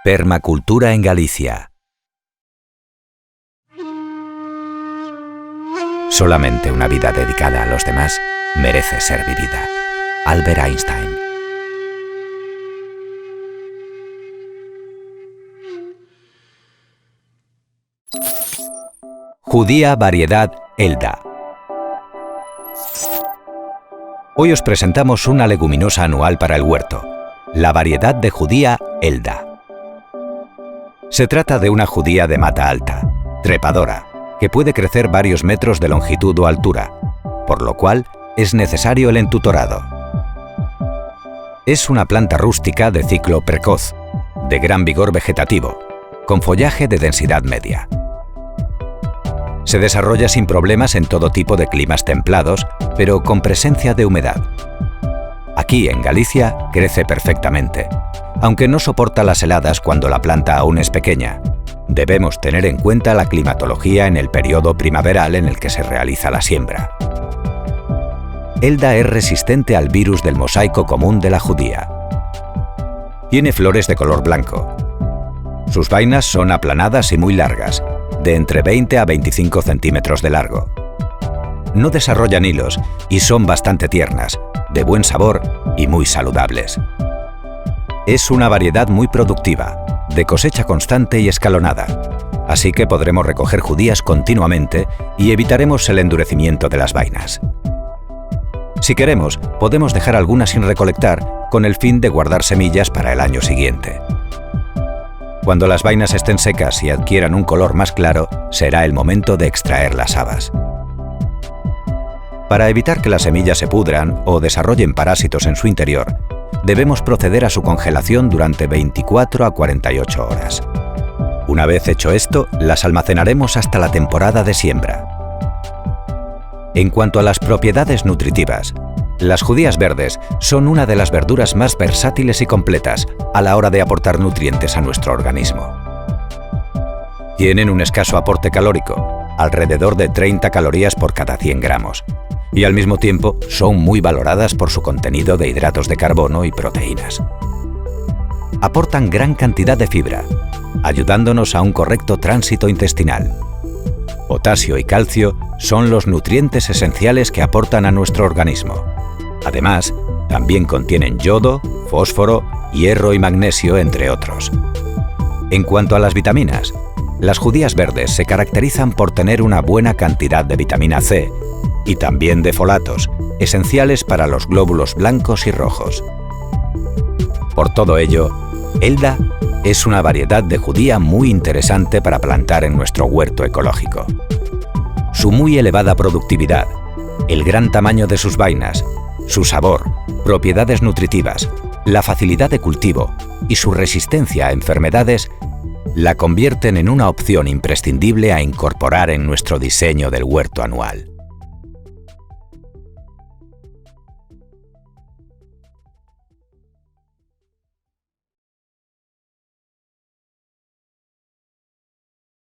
Permacultura en Galicia. Solamente una vida dedicada a los demás merece ser vivida. Albert Einstein. Judía variedad Elda. Hoy os presentamos una leguminosa anual para el huerto, la variedad de judía Elda. Se trata de una judía de mata alta, trepadora, que puede crecer varios metros de longitud o altura, por lo cual es necesario el entutorado. Es una planta rústica de ciclo precoz, de gran vigor vegetativo, con follaje de densidad media. Se desarrolla sin problemas en todo tipo de climas templados, pero con presencia de humedad. Aquí, en Galicia, crece perfectamente, aunque no soporta las heladas cuando la planta aún es pequeña. Debemos tener en cuenta la climatología en el periodo primaveral en el que se realiza la siembra. Elda es resistente al virus del mosaico común de la judía. Tiene flores de color blanco. Sus vainas son aplanadas y muy largas, de entre 20 a 25 centímetros de largo. No desarrollan hilos y son bastante tiernas, de buen sabor y muy saludables. Es una variedad muy productiva, de cosecha constante y escalonada, así que podremos recoger judías continuamente y evitaremos el endurecimiento de las vainas. Si queremos, podemos dejar algunas sin recolectar con el fin de guardar semillas para el año siguiente. Cuando las vainas estén secas y adquieran un color más claro, será el momento de extraer las habas. Para evitar que las semillas se pudran o desarrollen parásitos en su interior, debemos proceder a su congelación durante 24 a 48 horas. Una vez hecho esto, las almacenaremos hasta la temporada de siembra. En cuanto a las propiedades nutritivas, las judías verdes son una de las verduras más versátiles y completas a la hora de aportar nutrientes a nuestro organismo. Tienen un escaso aporte calórico, alrededor de 30 calorías por cada 100 gramos, y al mismo tiempo son muy valoradas por su contenido de hidratos de carbono y proteínas. Aportan gran cantidad de fibra, ayudándonos a un correcto tránsito intestinal. Potasio y calcio son los nutrientes esenciales que aportan a nuestro organismo. Además, también contienen yodo, fósforo, hierro y magnesio, entre otros. En cuanto a las vitaminas, las judías verdes se caracterizan por tener una buena cantidad de vitamina C y también de folatos, esenciales para los glóbulos blancos y rojos. Por todo ello, Elda es una variedad de judía muy interesante para plantar en nuestro huerto ecológico. Su muy elevada productividad, el gran tamaño de sus vainas, su sabor, propiedades nutritivas, la facilidad de cultivo y su resistencia a enfermedades la convierten en una opción imprescindible a incorporar en nuestro diseño del huerto anual.